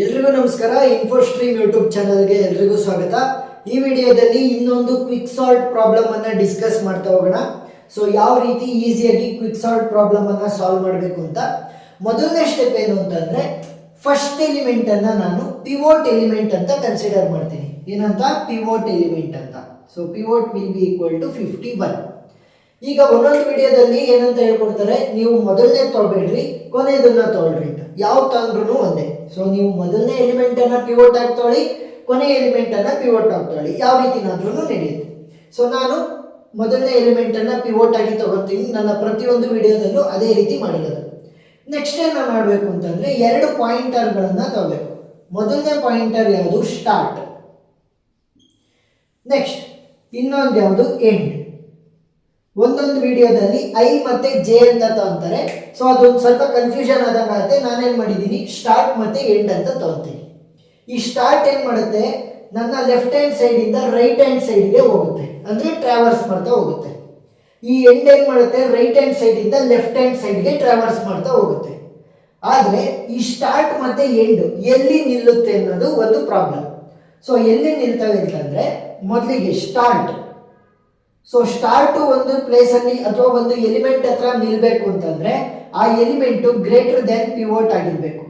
ಎಲ್ರಿಗೂ ನಮಸ್ಕಾರ. ಇನ್ಫೋಸ್ಟ್ರೀಮ್ ಯೂಟ್ಯೂಬ್ ಚಾನಲ್ಗೆ ಎಲ್ರಿಗೂ ಸ್ವಾಗತ. ಈ ವಿಡಿಯೋದಲ್ಲಿ ಇನ್ನೊಂದು ಕ್ವಿಕ್ ಸಾಲ್ಟ್ ಪ್ರಾಬ್ಲಮ್ ಅನ್ನ ಡಿಸ್ಕಸ್ ಮಾಡ್ತಾ ಹೋಗೋಣ. ಸೊ ಯಾವ ರೀತಿ ಈಸಿಯಾಗಿ ಕ್ವಿಕ್ ಸಾಲ್ಟ್ ಪ್ರಾಬ್ಲಮ್ ಅನ್ನ ಸಾಲ್ವ್ ಮಾಡಬೇಕು ಅಂತ. ಮೊದಲನೇ ಸ್ಟೆಪ್ ಏನು ಅಂತಂದ್ರೆ, ಫಸ್ಟ್ ಎಲಿಮೆಂಟ್ ಅನ್ನ ನಾನು ಪಿವೋಟ್ ಎಲಿಮೆಂಟ್ ಅಂತ ಕನ್ಸಿಡರ್ ಮಾಡ್ತೀನಿ. ಏನಂತ? ಪಿವೋಟ್ ಎಲಿಮೆಂಟ್ ಅಂತ. So pivot will be equal to 51. ಈಗ ಒಂದೊಂದು ವಿಡಿಯೋದಲ್ಲಿ ಏನಂತ ಹೇಳ್ಕೊಡ್ತಾರೆ, ನೀವು ಮೊದಲನೇ ತೊಗೊಬೇಡ್ರಿ, ಕೊನೆಯದನ್ನ ತೊಗೊಳ್ರಿ ಅಂತ. ಯಾವ ತಂದ್ರೂ ಒಂದೇ. ಸೊ ನೀವು ಮೊದಲನೇ ಎಲಿಮೆಂಟ್ ಅನ್ನ ಪಿವೋಟ್ ಆಗಿ ತೊಗೊಳ್ಳಿ, ಕೊನೆಯ ಎಲಿಮೆಂಟ್ ಅನ್ನ ಪಿವೋಟ್ ಆಗಿ ತೊಗೊಳ್ಳಿ, ಯಾವ ರೀತಿನಾದ್ರೂ ನಡೆಯುತ್ತೆ. ಸೊ ನಾನು ಮೊದಲನೇ ಎಲಿಮೆಂಟ್ ಅನ್ನ ಪಿವೋಟ್ ಆಗಿ ತಗೋತೀನಿ. ನನ್ನ ಪ್ರತಿಯೊಂದು ವಿಡಿಯೋದಲ್ಲೂ ಅದೇ ರೀತಿ ಮಾಡಿರೋದು. ನೆಕ್ಸ್ಟ್ ಏನ ಮಾಡಬೇಕು ಅಂತಂದ್ರೆ, ಎರಡು ಪಾಯಿಂಟರ್ಗಳನ್ನ ತಗೋಬೇಕು. ಮೊದಲನೇ ಪಾಯಿಂಟರ್ ಯಾವುದು? ಸ್ಟಾರ್ಟ್. ನೆಕ್ಸ್ಟ್ ಇನ್ನೊಂದು ಯಾವುದು? ಎಂಡ್. ಒಂದೊಂದು ವಿಡಿಯೋದಲ್ಲಿ ಐ ಮತ್ತೆ ಜೆ ಅಂತ ತಗೊಂತಾರೆ. ಸೊ ಅದೊಂದು ಸ್ವಲ್ಪ ಕನ್ಫ್ಯೂಷನ್ ಆದಂಗ ಆಗುತ್ತೆ. ನಾನೇನ್ ಮಾಡಿದ್ದೀನಿ, ಸ್ಟಾರ್ಟ್ ಮತ್ತೆ ಎಂಡ್ ಅಂತ ತಗೊಂತೀನಿ. ಈ ಸ್ಟಾರ್ಟ್ ಏನ್ ಮಾಡುತ್ತೆ, ನನ್ನ ಲೆಫ್ಟ್ ಹ್ಯಾಂಡ್ ಸೈಡ್ ಇಂದ ರೈಟ್ ಹ್ಯಾಂಡ್ ಸೈಡ್ಗೆ ಹೋಗುತ್ತೆ, ಅಂದ್ರೆ ಟ್ರಾವರ್ಸ್ ಮಾಡ್ತಾ ಹೋಗುತ್ತೆ. ಈ ಎಂಡ್ ಏನ್ ಮಾಡುತ್ತೆ, ರೈಟ್ ಹ್ಯಾಂಡ್ ಸೈಡ್ ಇಂದ ಲೆಫ್ಟ್ ಹ್ಯಾಂಡ್ ಸೈಡ್ಗೆ ಟ್ರಾವರ್ಸ್ ಮಾಡ್ತಾ ಹೋಗುತ್ತೆ. ಆದ್ರೆ ಈ ಸ್ಟಾರ್ಟ್ ಮತ್ತೆ ಎಂಡ್ ಎಲ್ಲಿ ನಿಲ್ಲುತ್ತೆ ಅನ್ನೋದು ಒಂದು ಪ್ರಾಬ್ಲಮ್. ಸೊ ಎಲ್ಲಿ ನಿಲ್ತವೆ ಅಂತಂದ್ರೆ, ಮೊದಲಿಗೆ ಸ್ಟಾರ್ಟ್. ಸೊ ಸ್ಟಾರ್ಟ್ ಒಂದು ಪ್ಲೇಸ್ ಅಲ್ಲಿ ಅಥವಾ ಒಂದು ಎಲಿಮೆಂಟ್ ಹತ್ರ ನಿಲ್ಬೇಕು ಅಂತಂದ್ರೆ, ಆ ಎಲಿಮೆಂಟ್ ಗ್ರೇಟರ್ ದ್ಯಾನ್ ಪಿವೋಟ್ ಆಗಿರ್ಬೇಕು.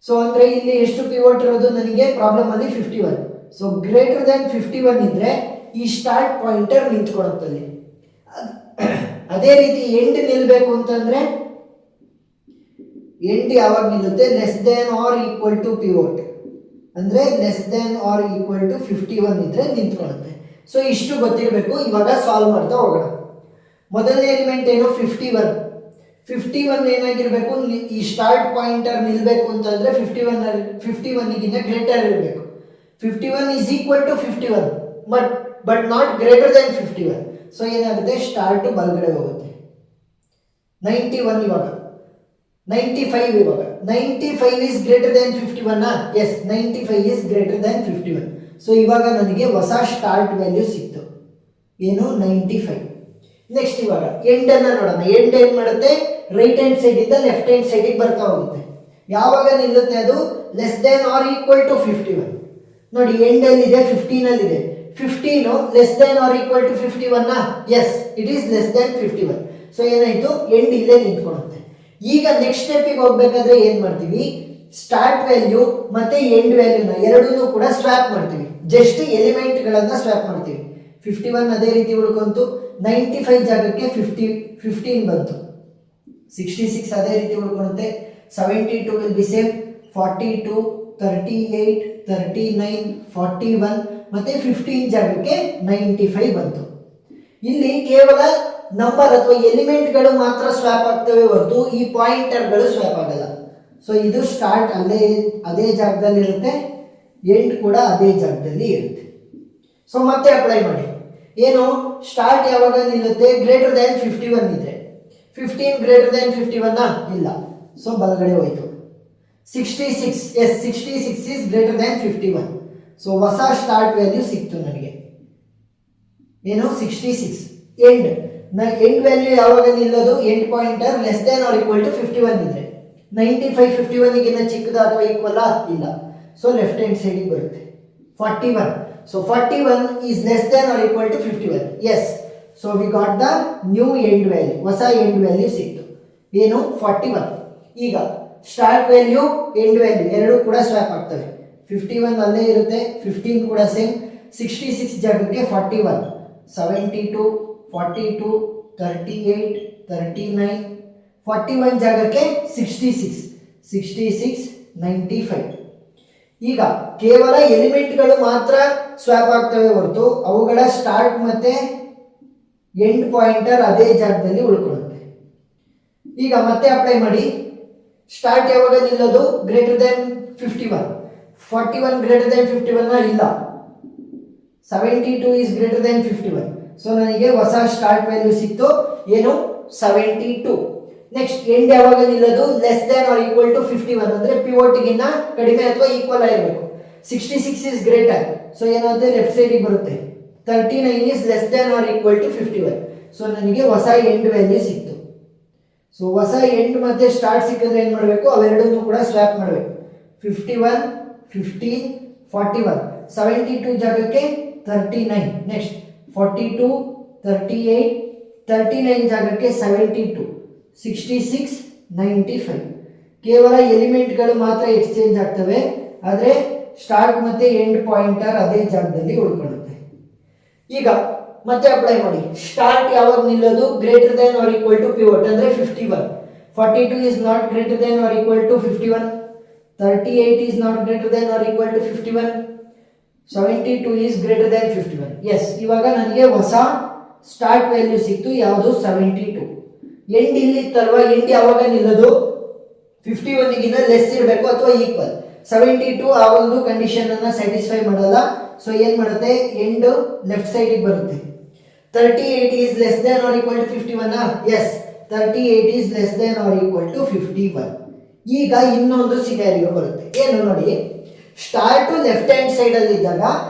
ಸೊ ಅಂದ್ರೆ ಇಲ್ಲಿ ಎಷ್ಟು ಪಿವೋಟ್ ಇರೋದು ನನಗೆ ಪ್ರಾಬ್ಲಮ್ ಅಲ್ಲಿ 51. ಸೊ ಗ್ರೇಟರ್ ದ್ಯಾನ್ 51 ಇದ್ರೆ ಈ ಸ್ಟಾರ್ಟ್ ಪಾಯಿಂಟರ್ ನಿಂತ್ಕೊಳ್ಳುತ್ತದೆ. ಅದೇ ರೀತಿ ಎಂಡ್ ನಿಲ್ಬೇಕು ಅಂತಂದ್ರೆ, ಎಂಡ್ ಯಾವಾಗ ನಿಲ್ಲುತ್ತೆ? Less than or equal to pivot, ಅಂದ್ರೆ less than or equal to 51 ಇದ್ರೆ ನಿಂತ್ಕೊಳ್ಳುತ್ತೆ. ಸೊ ಇಷ್ಟು ಗೊತ್ತಿರಬೇಕು. ಇವಾಗ ಸಾಲ್ವ್ ಮಾಡ್ತಾ ಹೋಗೋಣ. ಮೊದಲನೇ ಎಲಿಮೆಂಟ್ ಏನು? 51. 51 ಏನಾಗಿರ್ಬೇಕು? ಈ ಸ್ಟಾರ್ಟ್ ಪಾಯಿಂಟರ್ ನಿಲ್ಬೇಕು ಅಂತಂದ್ರೆ 51ಗಿಂತ ಗ್ರೇಟರ್ ಇರಬೇಕು. 51 is equal to 51 but not greater than 51. So ಏನಾಗುತ್ತೆ, ಸ್ಟಾರ್ಟ್ ಬಲಗಡೆ ಹೋಗುತ್ತೆ. 91 ಇವಾಗ 95 ಇವಾಗ 95 is greater than 51. Yes, 95 is greater than 51. So ಇವಾಗ ನನಗೆ ಹೊಸ ಸ್ಟಾರ್ಟ್ ವ್ಯಾಲ್ಯೂ ಸಿಕ್ತು. ಏನು? 95. ನೆಕ್ಸ್ಟ್ ಇವಾಗ ಎಂಡ್ ಅನ್ನ ನೋಡೋಣ. ಎಂಡ್ ಏನ್ ಮಾಡುತ್ತೆ? ರೈಟ್ ಹ್ಯಾಂಡ್ ಸೈಡ್ ಇಂದ ಲೆಫ್ಟ್ ಹ್ಯಾಂಡ್ ಸೈಡ್ ಬರ್ತಾ ಹೋಗುತ್ತೆ. ಯಾವಾಗ ನಿಲ್ಲುತ್ತೆ ಅದು? Less than or equal to 51. ನೋಡಿ, ಎಂಡ್ ಅಲ್ಲಿ ಇದೆ, 15 ಅಲ್ಲಿ ಇದೆ. 15 less than or equal to 51. Yes, it is less than 51. So ಏನಾಯ್ತು? ಎಂಡ್ ಇಲ್ಲೇ ನಿಂತ್ಕೊಳ್ಳುತ್ತೆ. ಈಗ ನೆಕ್ಸ್ಟ್ ಸ್ಟೆಪ್ಗೆ ಹೋಗ್ಬೇಕಾದ್ರೆ ಏನ್ ಮಾಡ್ತೀವಿ? ಸ್ಟಾರ್ಟ್ ವ್ಯಾಲ್ಯೂ ಮತ್ತೆ ಎಂಡ್ ವ್ಯಾಲ್ಯೂನ ಎರಡನ್ನೂ ಕೂಡ ಸ್ವ್ಯಾಪ್ ಮಾಡ್ತೀವಿ. ಜಸ್ಟ್ ಎಲಿಮೆಂಟ್ ಗಳನ್ನ ಸ್ವ್ಯಾಪ್ ಮಾಡ್ತೀವಿ. 51 ಅದೇ ರೀತಿ ಉಳ್ಕೊಂತು. 95 ಜಾಗಕ್ಕೆ 15 ಬಂತು. 66 ಅದೇ ರೀತಿ ಉಳ್ಕೊಳ್ಳುತ್ತೆ. 72 ವಿಲ್ ಬಿ ಸೇಮ್. 42, 38, 39, 41 ಮತ್ತೆ 15 ಜಾಗಕ್ಕೆ 95 ಬಂತು. ಇಲ್ಲಿ ಕೇವಲ ನಂಬರ್ ಅಥವಾ ಎಲಿಮೆಂಟ್ಗಳು ಮಾತ್ರ ಸ್ವ್ಯಾಪ್ ಆಗ್ತವೆ ಹೊರತು ಈ ಪಾಯಿಂಟರ್ಗಳು ಸ್ವ್ಯಾಪ್ ಆಗಲ್ಲ. ಸೊ ಇದು ಸ್ಟಾರ್ಟ್ ಅದೇ ಜಾಗದಲ್ಲಿ ಇರುತ್ತೆ, ಎಂಡ್ ಕೂಡ ಅದೇ ಜಾಗದಲ್ಲಿ ಇರುತ್ತೆ. ಸೊ ಮತ್ತೆ ಅಪ್ಲೈ ಮಾಡಿ. ಏನು? ಸ್ಟಾರ್ಟ್ ಯಾವಾಗ ನಿಲ್ಲುತ್ತೆ? ಗ್ರೇಟರ್ ದ್ಯಾನ್ 51 ಇದ್ರೆ. 15 ಗ್ರೇಟರ್ ದ್ಯಾನ್ 51 ಇಲ್ಲ. ಸೊ ಬಲಗಡೆ ಹೋಯ್ತು. 66, yes, 66 is greater than 51. So ಹೊಸ ಸ್ಟಾರ್ಟ್ ವ್ಯಾಲ್ಯೂ ಸಿಕ್ತು ನನಗೆ. ಏನು? 66. ಎಂಡ್ ವ್ಯಾಲ್ಯೂ ಯಾವಾಗ ನಿಲ್ಲೋದು? End pointer less than or equal to 51 ಇದ್ರೆ. 95 51ಗಿಂತ ಚಿಕ್ಕದ ಅಥವಾ ಈಕ್ವಲ್ ಇಲ್ಲ. ಸೊ ಲೆಫ್ಟ್ ಹ್ಯಾಂಡ್ ಸೈಡ್ ಬರುತ್ತೆ. 41. So 41 is less than or equal to 51. Yes, so we got the new end value. ಹೊಸ ಎಂಡ್ ವ್ಯಾಲ್ಯೂ ಸಿಕ್ತು. ಏನು? 41. ಈಗ ಸ್ಟಾರ್ಟ್ ವ್ಯಾಲ್ಯೂ ಎಂಡ್ ವ್ಯಾಲ್ಯೂ ಎರಡೂ ಕೂಡ ಸ್ವ್ಯಾಪ್ ಆಗ್ತವೆ. 51 ಅಲ್ಲೇ ಇರುತ್ತೆ, 15 ಕೂಡ ಸೇಮ್. 66 ಜಾಗಕ್ಕೆ 41, 72, 42, 38, 39, 41 ಜಾಗಕ್ಕೆ 66, 95. ಈಗ ಕೇವಲ ಎಲಿಮೆಂಟ್ಗಳು ಮಾತ್ರ ಸ್ವ್ಯಾಪ್ ಆಗ್ತವೆ ಹೊರತು ಅವುಗಳ ಸ್ಟಾರ್ಟ್ ಮತ್ತೆ ಎಂಡ್ ಪಾಯಿಂಟರ್ ಅದೇ ಜಾಗದಲ್ಲಿ ಉಳ್ಕೊಳ್ಳುತ್ತೆ. ಈಗ ಮತ್ತೆ ಅಪ್ಲೈ ಮಾಡಿ. ಸ್ಟಾರ್ಟ್ ಯಾವಾಗ ನಿಲ್ಲೋದು? Greater than 51. 41 ಗ್ರೇಟರ್ ದೆನ್ 51 ಇಲ್ಲ. 72 ಈಸ್ ಗ್ರೇಟರ್ ದೆನ್ 51. ಸೊ ನನಗೆ ಹೊಸ ಸ್ಟಾರ್ಟ್ ವ್ಯಾಲ್ಯೂ ಸಿಕ್ತು. ಏನು? 72. ನೆಕ್ಸ್ಟ್ ಎಂಡ್ ಯಾವಾಗ ನಿಲ್ಲೋದು? Less than or equal to 51 ಅಂದ್ರೆ ಪಿವೋಟ್ಗಿನ್ನ ಕಡಿಮೆ ಅಥವಾ ಈಕ್ವಲ್ ಆಗಿರಬೇಕು. 66 ಈಸ್ ಗ್ರೇಟರ್. ಸೊ ಏನಾಗುತ್ತೆ? ಲೆಫ್ಟ್ ಸೈಡಿಗೆ ಬರುತ್ತೆ. 39 is less than or equal to 51. So ನನಗೆ ಹೊಸ ಎಂಡ್ ವ್ಯಾಲ್ಯೂ ಸಿಕ್ತು. ಸೊ ಹೊಸ ಎಂಡ್ ಮತ್ತೆ ಸ್ಟಾರ್ಟ್ ಸಿಕ್ಕಿದ್ರೆ ಏನು ಮಾಡಬೇಕು? ಅವೆರಡನ್ನೂ ಕೂಡ ಸ್ವ್ಯಾಪ್ ಮಾಡಬೇಕು. 51, 15, 41. 72 ಜಾಗಕ್ಕೆ 39. ನೆಕ್ಸ್ಟ್ 42, 38, 39 ಜಾಗಕ್ಕೆ 72, 66, 95. ಕೇವಲ ಎಲಿಮೆಂಟ್ಗಳು ಮಾತ್ರ ಎಕ್ಸ್ಚೇಂಜ್ ಆಗ್ತವೆ, ಆದರೆ ಸ್ಟಾರ್ಟ್ ಮತ್ತೆ ಎಂಡ್ ಪಾಯಿಂಟರ್ ಅದೇ ಜಾಗದಲ್ಲಿ ಉಳ್ಕೊಳ್ಳುತ್ತೆ. ಈಗ ಮತ್ತೆ ಅಪ್ಲೈ ಮಾಡಿ. ಸ್ಟಾರ್ಟ್ ಯಾವಾಗ ನಿಲ್ಲೋದು? Greater than or equal to pivot ಅಂದ್ರೆ 51. 42 is not greater than or equal to 51. 38 is not greater than or equal to 51. 72 is greater than 51. S, ಇವಾಗ ನನಗೆ ಹೊಸ ಸ್ಟಾರ್ಟ್ ವ್ಯಾಲ್ಯೂ ಸಿಕ್ತು. ಯಾವುದು? 72. ಎಂಡ್ ಇಲ್ಲಿತ್ತಲ್ವಾ? ಎಂಡ್ ಯಾವಾಗ ನಿಲ್ಲೋದು? 51 ಗಿನ್ನ ಲೆಸ್ ಇರಬೇಕು ಅಥವಾ ಈಕ್ವಲ್. 72 ಆ ಒಂದು ಕಂಡೀಷನ್ ಅನ್ನ ಸ್ಯಾಟಿಸ್ಫೈ ಮಾಡಲ್ಲ. ಸೊ ಏನ್ ಮಾಡುತ್ತೆ? ಎಂಡ್ ಲೆಫ್ಟ್ ಸೈಡ್ ಗೆ ಬರುತ್ತೆ. 38 is less than or equal to 51. Yes, 38 is less than or equal to 51. ಈಗ ಇನ್ನೊಂದು ಸಿನಾರಿಯೋ ಬರುತ್ತೆ. ಏನು ನೋಡಿ, ಸ್ಟಾರ್ಟ್ ಲೆಫ್ಟ್ ಹ್ಯಾಂಡ್ ಸೈಡ್ ಅಲ್ಲಿ ಇದ್ದಾಗ,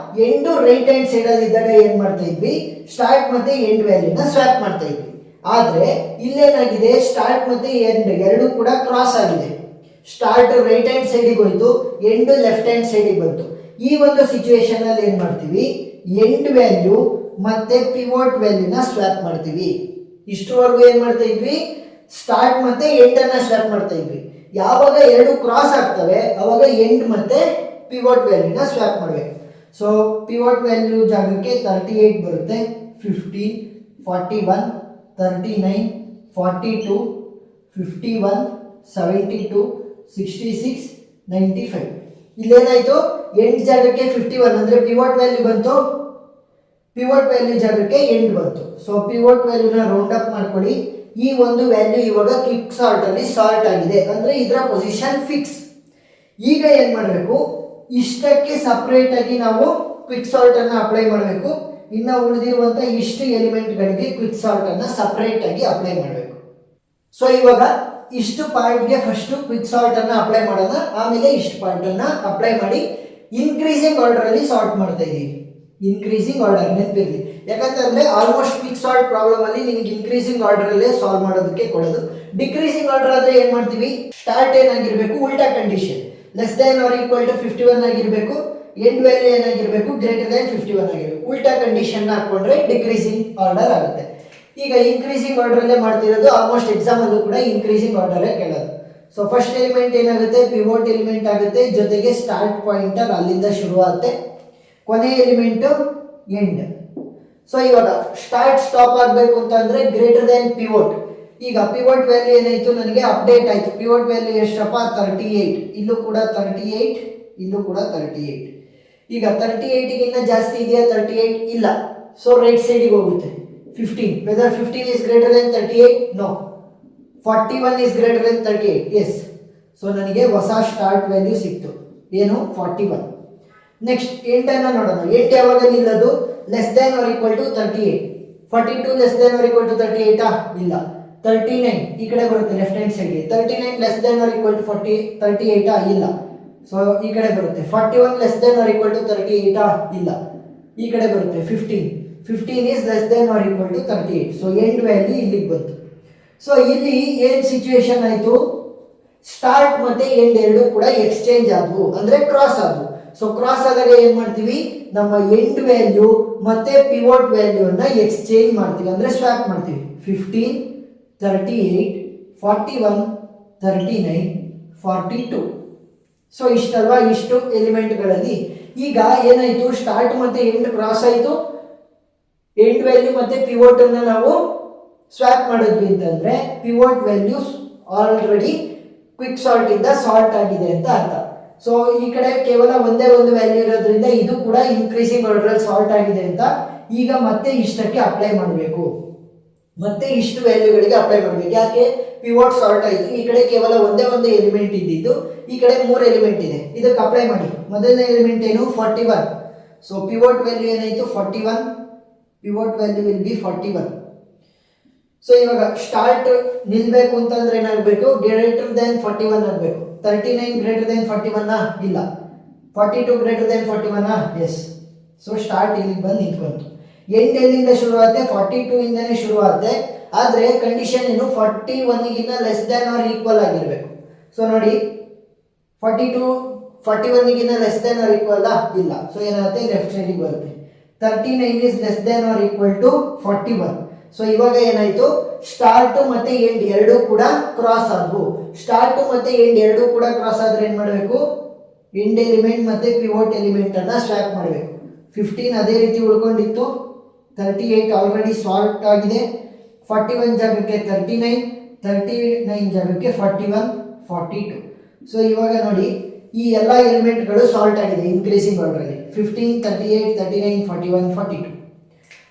ಎಂಡ್ ರೈಟ್ ಹ್ಯಾಂಡ್ ಸೈಡ್ ಅಲ್ಲಿ ಇದ್ದಾಗ ಏನ್ ಮಾಡ್ತಾ ಇದ್ವಿ? ಸ್ಟಾರ್ಟ್ ಮತ್ತೆ ಎಂಡ್ ವ್ಯಾಲ್ಯೂನ ಸ್ವ್ಯಾಪ್ ಮಾಡ್ತಾ ಇದ್ವಿ. ಆದ್ರೆ ಇಲ್ಲೇನಾಗಿದೆ? ಸ್ಟಾರ್ಟ್ ಮತ್ತೆ ಎಂಡ್ ಎರಡು ಕೂಡ ಕ್ರಾಸ್ ಆಗಿದೆ. ಸ್ಟಾರ್ಟ್ ರೈಟ್ ಹ್ಯಾಂಡ್ ಸೈಡಿಗೆ ಹೋಯ್ತು, ಎಂಡ್ ಲೆಫ್ಟ್ ಹ್ಯಾಂಡ್ ಸೈಡಿಗೆ ಬಂತು. ಈ ಒಂದು ಸಿಚುವೇಶನ್ ಅಲ್ಲಿ ಏನ್ ಮಾಡ್ತೀವಿ? ಎಂಡ್ ವ್ಯಾಲ್ಯೂ ಮತ್ತೆ ಪಿವೋಟ್ ವ್ಯಾಲ್ಯೂನ ಸ್ವ್ಯಾಪ್ ಮಾಡ್ತೀವಿ. ಇಷ್ಟರವರೆಗೂ ಏನ್ ಮಾಡ್ತಾ ಇದ್ವಿ? ಸ್ಟಾರ್ಟ್ ಮತ್ತೆ ಎಂಡ್ ಅನ್ನ ಸ್ವ್ಯಾಪ್ ಮಾಡ್ತಾ ಇದ್ವಿ. ಯಾವಾಗ ಎರಡು ಕ್ರಾಸ್ ಆಗ್ತವೆ ಅವಾಗ ಎಂಡ್ ಮತ್ತೆ ಪಿವೋಟ್ ವ್ಯಾಲ್ಯೂನ ಸ್ವ್ಯಾಪ್ ಮಾಡಬೇಕು. ಸೊ ಪಿವೋಟ್ ವ್ಯಾಲ್ಯೂ ಜಾಗಕ್ಕೆ 38 ಬರುತ್ತೆ, 15, 41, 39, 42, 51, 72, 66, 95. ಇಲ್ಲೇನಾಯ್ತು? ಎಂಡ್ ಜಾಗಕ್ಕೆ 51 ಅಂದ್ರೆ ಪಿವೋಟ್ ವ್ಯಾಲ್ಯೂ ಬಂತು, ಪಿವೋಟ್ ವ್ಯಾಲ್ಯೂ ಜಾಗಕ್ಕೆ ಎಂಡ್ ಬಂತು. ಸೊ ಪಿವೋಟ್ ವ್ಯಾಲ್ಯೂನ ರೌಂಡ್ ಅಪ್ ಮಾಡ್ಕೊಳ್ಳಿ. ಈ ಒಂದು ವ್ಯಾಲ್ಯೂ ಇವಾಗ ಕ್ವಿಕ್ ಸಾರ್ಟ್ ಅಲ್ಲಿ ಸಾರ್ಟ್ ಆಗಿದೆ, ಅಂದ್ರೆ ಇದರ ಪೊಸಿಷನ್ ಫಿಕ್ಸ್. ಈಗ ಏನ್ ಮಾಡಬೇಕು? ಇಷ್ಟಕ್ಕೆ ಸಪರೇಟ್ ಆಗಿ ನಾವು ಕ್ವಿಕ್ ಸಾರ್ಟ್ ಅನ್ನ ಅಪ್ಲೈ ಮಾಡಬೇಕು. ಇನ್ನು ಉಳಿದಿರುವಂತ ಇಷ್ಟು ಎಲಿಮೆಂಟ್ಗಳಿಗೆ ಕ್ವಿಕ್ ಸಾರ್ಟ್ ಅನ್ನ ಸಪರೇಟ್ ಆಗಿ ಅಪ್ಲೈ ಮಾಡಬೇಕು. ಸೊ ಇವಾಗ ಇಷ್ಟು ಪಾರ್ಟ್ಗೆ ಫಸ್ಟ್ ಕ್ವಿಕ್ ಸಾರ್ಟ್ ಅನ್ನ ಅಪ್ಲೈ ಮಾಡೋಣ, ಆಮೇಲೆ ಇಷ್ಟು ಪಾರ್ಟ್ ಅನ್ನ ಅಪ್ಲೈ ಮಾಡಿ ಇನ್ಕ್ರೀಸಿಂಗ್ ಆರ್ಡರ್ ಅಲ್ಲಿ ಸಾರ್ಟ್ ಮಾಡ್ತಾ ಇದೀವಿ. ಇನ್ಕ್ರೀಸಿಂಗ್ ಆರ್ಡರ್ ನೆನಪಿರಲಿ, ಯಾಕಂತಂದ್ರೆ ಆಲ್ಮೋಸ್ಟ್ ಕ್ವಿಕ್ ಸಾರ್ಟ್ ಪ್ರಾಬ್ಲಮ್ ಅಲ್ಲಿ ನಿಮ್ಗೆ ಇನ್ಕ್ರೀಸಿಂಗ್ ಆರ್ಡರ್ ಅಲ್ಲೇ ಸಾಲ್ವ್ ಮಾಡೋದಕ್ಕೆ ಕೊಡೋದು. ಡಿಕ್ರೀಸಿಂಗ್ ಆರ್ಡರ್ ಆದ್ರೆ ಏನ್ ಮಾಡ್ತೀವಿ? ಸ್ಟಾರ್ಟ್ ಏನಾಗಿರ್ಬೇಕು? ಉಲ್ಟಾ condition, less than or equal to 51 ಆಗಿರ್ಬೇಕು, ಎಂಡ್ ವ್ಯಾಲ್ಯೂ ಏನಾಗಿರ್ಬೇಕು? ಗ್ರೇಟರ್ ದೆನ್ 51 ಆಗಿರ್ಬೇಕು. ಉಲ್ಟಾ ಕಂಡೀಷನ್ ಹಾಕೊಂಡ್ರೆ ಡಿಕ್ರೀಸಿಂಗ್ ಆರ್ಡರ್ ಆಗುತ್ತೆ. ಈಗ ಇನ್ಕ್ರೀಸಿಂಗ್ ಆರ್ಡರ್ ಅಲ್ಲೇ ಮಾಡ್ತಿರೋದು, ಆಲ್ಮೋಸ್ಟ್ ಎಕ್ಸಾಮ್ ಅಲ್ಲೂ ಕೂಡ ಇನ್ಕ್ರೀಸಿಂಗ್ ಆರ್ಡರ್ ಕೇಳೋದು. ಸೊ ಫಸ್ಟ್ ಎಲಿಮೆಂಟ್ ಏನಾಗುತ್ತೆ? ಪಿವೋಟ್ ಎಲಿಮೆಂಟ್ ಆಗುತ್ತೆ, ಜೊತೆಗೆ ಸ್ಟಾರ್ಟ್ ಪಾಯಿಂಟರ್ ಅಲ್ಲಿಂದ ಶುರು ಆಗುತ್ತೆ, ಕೊನೆ ಎಲಿಮೆಂಟ್ ಎಂಡ್. ಸೊ ಇವಾಗ ಸ್ಟಾರ್ಟ್ ಸ್ಟಾಪ್ ಆಗಬೇಕು ಅಂತ ಅಂದ್ರೆ ಗ್ರೇಟರ್ ದೆನ್ ಪಿವೋಟ್. ಈಗ ಪಿವೋಟ್ ವ್ಯಾಲ್ಯೂ ಏನಾಯ್ತು? ನನಗೆ ಅಪ್ಡೇಟ್ ಆಯ್ತು. ಪಿವೋಟ್ ವ್ಯಾಲ್ಯೂ ಎಷ್ಟಪ್ಪ? 38. ಇಲ್ಲೂ ಕೂಡ 38, ಇಲ್ಲೂ ಕೂಡ 38. ಈಗ 38 ಗಿಂತ ಜಾಸ್ತಿ ಇದೆಯಾ? 38 ಇಲ್ಲ. ಸೊ ರೈಟ್ ಸೈಡಿಗೆ ಹೋಗುತ್ತೆ. 15, weather 15 is greater than 38? No. 41 is greater than 38? Yes. So ನನಗೆ ಹೊಸ ಸ್ಟಾರ್ಟ್ ವ್ಯಾಲ್ಯೂ ಸಿಕ್ತು. ಏನು? 41. ನೆಕ್ಸ್ಟ್ ಎಂಡ್ ಅನ್ನ ನೋಡೋಣ. ಎಂಡ್ ಯಾವಾಗ ನಿಲ್ಲೋದು? Less than or equal to 38. 42 less than or equal to 38? ಇಲ್ಲ. 39 ಈ ಕಡೆ ಬರುತ್ತೆ ಲೆಫ್ಟ್ ಹ್ಯಾಂಡ್ ಸೈಡ್ಗೆ. 39 less than or equal to 38? ಇಲ್ಲ. ಸೊ ಈ ಕಡೆ ಬರುತ್ತೆ. 41 less than or equal to 38? ಇಲ್ಲ. ಈ ಕಡೆ ಬರುತ್ತೆ 15 is less than or equal to 38. So end value ಇಲ್ಲಿಗೆ ಬಂತು. ಸೊ ಇಲ್ಲಿ ಏನ್ ಸಿಚುವೇಶನ್ ಆಯ್ತು? ಸ್ಟಾರ್ಟ್ ಮತ್ತೆ ಎಂಡ್ ಎರಡು ಕೂಡ ಎಕ್ಸ್ಚೇಂಜ್ ಆದವು, ಅಂದ್ರೆ ಕ್ರಾಸ್ ಆದವು. ಸೊ ಕ್ರಾಸ್ ಆದಾಗ ಏನ್ ಮಾಡ್ತೀವಿ? ನಮ್ಮ ಎಂಡ್ ವ್ಯಾಲ್ಯೂ ಮತ್ತೆ ಪಿವೋಟ್ ವ್ಯಾಲ್ಯೂ ಅನ್ನ ಎಕ್ಸ್ಚೇಂಜ್ ಮಾಡ್ತೀವಿ, ಅಂದ್ರೆ ಸ್ವ್ಯಾಪ್ ಮಾಡ್ತೀವಿ. 15, 38, 41, 39, 42. ಸೊ ಇಷ್ಟಲ್ವಾ? ಇಷ್ಟು ಎಲಿಮೆಂಟ್ಗಳಲ್ಲಿ ಈಗ ಏನಾಯ್ತು? ಸ್ಟಾರ್ಟ್ ಮತ್ತೆ ಎಂಡ್ ಕ್ರಾಸ್ ಆಯ್ತು. ಎಂಡ್ ವ್ಯಾಲ್ಯೂ ಮತ್ತೆ ಪಿವೋಟ್ ಅನ್ನ ನಾವು ಸ್ವ್ಯಾಪ್ ಮಾಡಿದ್ವಿ ಅಂತಂದ್ರೆ pivot values already quick sort ಇಂದ ಸಾರ್ಟ್ ಆಗಿದೆ ಅಂತ ಅರ್ಥ. ಸೊ ಈ ಕಡೆ ಕೇವಲ ಒಂದೇ ಒಂದು ವ್ಯಾಲ್ಯೂ ಇರೋದ್ರಿಂದ ಇದು ಕೂಡ ಇನ್ಕ್ರೀಸಿಂಗ್ ಆರ್ಡರ್ ಸಾರ್ಟ್ ಆಗಿದೆ ಅಂತ. ಈಗ ಮತ್ತೆ ಇಷ್ಟಕ್ಕೆ ಅಪ್ಲೈ ಮಾಡಬೇಕು, ಮತ್ತೆ ಇಷ್ಟು ವ್ಯಾಲ್ಯೂಗಳಿಗೆ ಅಪ್ಲೈ ಮಾಡಬೇಕು. ಯಾಕೆ? ಪಿವೋಟ್ ಸಾರ್ಟ್ ಆಯಿತು. ಈ ಕಡೆ ಕೇವಲ ಒಂದೇ ಒಂದು ಎಲಿಮೆಂಟ್ ಇದ್ದಿದ್ದು, ಈ ಕಡೆ 3 ಎಲಿಮೆಂಟ್ ಇದೆ. ಇದಕ್ಕೆ ಅಪ್ಲೈ ಮಾಡಿ. ಮೊದಲನೇ ಎಲಿಮೆಂಟ್ ಏನು? 41. ಸೊ ಪಿವೋಟ್ ವ್ಯಾಲ್ಯೂ ಏನಾಯಿತು? 41. Pivot value will be 41. So ಇವಾಗ ಸ್ಟಾರ್ಟ್ ನಿಲ್ಬೇಕು ಅಂತಂದ್ರೆ ಏನಾಗಬೇಕು? ಗ್ರೇಟರ್ ದೆನ್ 41 ಆಗಬೇಕು. 39 ಗ್ರೇಟರ್ ದೆನ್ 41? ಇಲ್ಲ. 42 greater than 41? Yes. So start ಇಲ್ಲಿಗೆ ಬಂದು ನಿಂತ್ಕೊಂತು. ಎಂಡ್ ಎಲ್ಲಿಂದ ಶುರು ಆಗುತ್ತೆ? 42 ಇಂದನೇ ಶುರು ಆಗುತ್ತೆ. ಆದ್ರೆ ಕಂಡೀಷನ್ ಏನು? 41 ಗಿಂತ ಲೆಸ್ ದೆನ್ ಆರ್ ಈಕ್ವಲ್ ಆಗಿರ್ಬೇಕು. ಸೊ ನೋಡಿ 42 41ಗಿಂತ ಲೆಸ್ ದೆನ್ ಆರ್ ಈಕ್ವಲ್ ಇಲ್ಲ, ಸೊ ಏನಾಗುತ್ತೆ ಲೆಫ್ಟ್ ಸೈಡಿಗೆ ಬರುತ್ತೆ. 39 is less than or equal to 41. So ಇವಾಗ ಏನಾಯ್ತು, ಸ್ಟಾರ್ಟ್ ಮತ್ತೆ ಎಂಡ್ ಎರಡೂ ಕೂಡ ಕ್ರಾಸ್ ಆದವು. ಸ್ಟಾರ್ಟ್ ಮತ್ತೆ ಎಂಡ್ ಎರಡೂ ಕೂಡ ಕ್ರಾಸ್ ಆದ್ರೆ ಏನ್ ಮಾಡಬೇಕು, ಎಂಡ್ ಎಲಿಮೆಂಟ್ ಮತ್ತೆ ಪಿವೋಟ್ ಎಲಿಮೆಂಟ್ ಅನ್ನ ಸ್ವ್ಯಾಪ್ ಮಾಡಬೇಕು. 15 ಅದೇ ರೀತಿ ಉಳ್ಕೊಂಡಿತ್ತು, 38 ಆಲ್ರೆಡಿ ಸಾಲ್ಟ್ ಆಗಿದೆ, 41 ಜಾಗಕ್ಕೆ 39, 39 ಜಾಗಕ್ಕೆ 41, 42. ಸೊ ಇವಾಗ ನೋಡಿ ಈ ಎಲ್ಲ ಎಲಿಮೆಂಟ್ಗಳು ಸಾಲ್ಟ್ ಆಗಿದೆ ಇನ್ಕ್ರೀಸಿಂಗ್ ಆರ್ಡರಲ್ಲಿ. 15, 38, 39, 41, 42.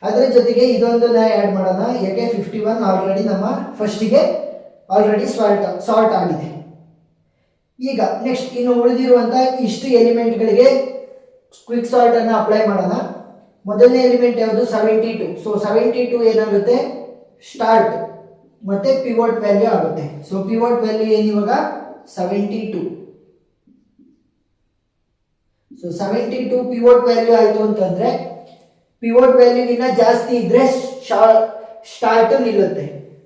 ಅದರ ಜೊತೆಗೆ ಇದೊಂದನ್ನ ಆ್ಯಡ್ ಮಾಡೋಣ, ಯಾಕೆ 51 ಆಲ್ರೆಡಿ ನಮ್ಮ ಫಸ್ಟಿಗೆ ಆಲ್ರೆಡಿ ಸಾಲ್ಟ್ ಆಗಿದೆ. ಈಗ ನೆಕ್ಸ್ಟ್ ಇನ್ನು ಉಳಿದಿರುವಂಥ ಇಷ್ಟು ಎಲಿಮೆಂಟ್ಗಳಿಗೆ ಕ್ವಿಕ್ ಸಾಲ್ಟ್ ಅನ್ನು ಅಪ್ಲೈ ಮಾಡೋಣ. ಮೊದಲನೇ ಎಲಿಮೆಂಟ್ ಯಾವುದು 72. ಸೊ 72 ಏನಾಗುತ್ತೆ, ಸ್ಟಾರ್ಟ್ ಮತ್ತೆ ಪಿವೋಟ್ ವ್ಯಾಲ್ಯೂ ಆಗುತ್ತೆ. ಸೊ ಪಿವೋಟ್ ವ್ಯಾಲ್ಯೂ ಏನಿವಾಗ 72. ಸೊ 72 ಪಿವೋಟ್ ವ್ಯಾಲ್ಯೂ ಆಯಿತು ಅಂತಂದ್ರೆ ಪಿವೋಟ್ ವ್ಯಾಲ್ಯೂಗಿನ್ನ ಜಾಸ್ತಿ ಇದ್ರೆ ಸ್ಟಾರ್ಟ್ ನಿಲ್ಲುತ್ತೆ.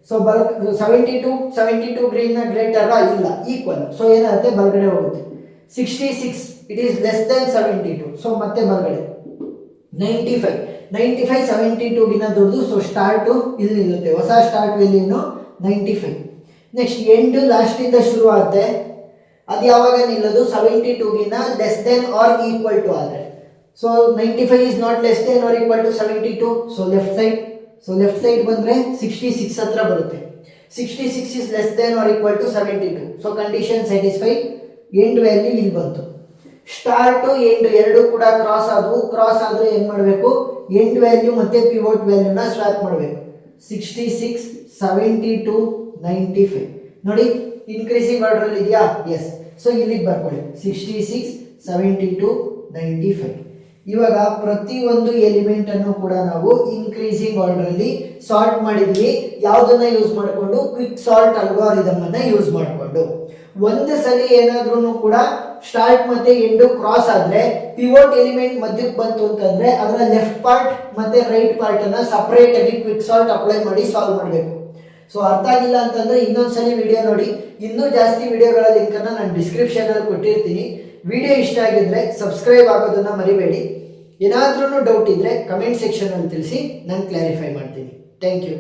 ಸೊ 72 ಗ್ರೇಟರ್ ಇಲ್ಲ, ಈಕ್ವಲ್. ಸೊ ಏನಾಗುತ್ತೆ, ಬಲಗಡೆ ಹೋಗುತ್ತೆ. 66 it is less than 72. So ಮತ್ತೆ ಬಲಗಡೆ. 95 72ಗಿನ್ನ ದೊಡ್ಡದು. ಸೊ ಸ್ಟಾರ್ಟು ಇಲ್ಲಿ ನಿಲ್ಲುತ್ತೆ, ಹೊಸ ಸ್ಟಾರ್ಟ್ ವ್ಯಾಲ್ಯೂನು 95. ನೆಕ್ಸ್ಟ್ ಎಂಡ್ ಲಾಸ್ಟ್ ಇಂದ ಶುರು ಆಗುತ್ತೆ, ಅದು ಯಾವಾಗ ನಿಲ್ಲೋದು, 72ಗಿನ್ನ less than or equal to ಆದರೆ. So 95 is not less than or equal to 72. So left side. So left side ಬಂದರೆ 66 ಹತ್ರ ಬರುತ್ತೆ. 66 is less than or equal to 72. So condition satisfied. End value ಇಲ್ಲಿ ಬಂತು. ಸ್ಟಾರ್ಟು ಎಂಡ್ ಎರಡು ಕೂಡ cross ಆದವು. Cross ಆದರೆ ಏನು ಮಾಡಬೇಕು, ಎಂಡ್ ವ್ಯಾಲ್ಯೂ ಮತ್ತು ಪಿವೋಟ್ ವ್ಯಾಲ್ಯೂನ ಸ್ವ್ಯಾಪ್ ಮಾಡಬೇಕು. 66, 72, 95 ನೋಡಿ ಇನ್ಕ್ರೀಸಿಂಗ್ ಆರ್ಡರ್ ಇದೆಯಾ, ಎಸ್. ಸೊ ಇಲ್ಲಿಗೆ ಬರ್ಕೊಳ್ಳಿ 66, 72, 95. ಇವಾಗ ಪ್ರತಿಯೊಂದು ಎಲಿಮೆಂಟ್ ಅನ್ನು ಕೂಡ ನಾವು ಇನ್ಕ್ರೀಸಿಂಗ್ ಆರ್ಡರ್ ಅಲ್ಲಿ ಸಾರ್ಟ್ ಮಾಡಿದ್ವಿ. ಯಾವುದನ್ನ ಯೂಸ್ ಮಾಡಿಕೊಂಡು, ಕ್ವಿಕ್ ಸಾರ್ಟ್ ಅಲ್ಗಾರಿದಮ್ ಅನ್ನ ಯೂಸ್ ಮಾಡಿಕೊಂಡು. ಒಂದು ಸಲ ಏನಾದ್ರೂ ಕೂಡ ಸ್ಟಾರ್ಟ್ ಮತ್ತೆ ಎಂಡು ಕ್ರಾಸ್ ಆದ್ರೆ ಪಿವೋಟ್ ಎಲಿಮೆಂಟ್ ಮಧ್ಯಕ್ಕೆ ಬಂತು ಅಂತಂದ್ರೆ ಅದರ ಲೆಫ್ಟ್ ಪಾರ್ಟ್ ಮತ್ತೆ ರೈಟ್ ಪಾರ್ಟ್ ಅನ್ನ ಸಪರೇಟ್ ಆಗಿ ಕ್ವಿಕ್ ಸಾರ್ಟ್ ಅಪ್ಲೈ ಮಾಡಿ ಸಾಲ್ವ್ ಮಾಡಬೇಕು. ಸೊ ಅರ್ಥ ಆಗಿಲ್ಲ ಅಂತಂದ್ರೆ ಇನ್ನೊಂದ್ಸಲಿ ವಿಡಿಯೋ ನೋಡಿ. ಇನ್ನೂ ಜಾಸ್ತಿ ವಿಡಿಯೋಗಳ ಲಿಂಕ್ ಅನ್ನ ನಾನು ಡಿಸ್ಕ್ರಿಪ್ಷನ್ ಅಲ್ಲಿ ಕೊಟ್ಟಿರ್ತೀನಿ. ವಿಡಿಯೋ ಇಷ್ಟ ಆಗಿದ್ರೆ ಸಬ್ಸ್ಕ್ರೈಬ್ ಆಗೋದನ್ನ ಮರಿಬೇಡಿ. ಏನಾದ್ರೂ ಡೌಟ್ ಇದ್ರೆ ಕಮೆಂಟ್ ಸೆಕ್ಷನ್ ಅಲ್ಲಿ ತಿಳಿಸಿ, ನಾನು ಕ್ಲಾರಿಫೈ ಮಾಡ್ತೀನಿ. Thank you.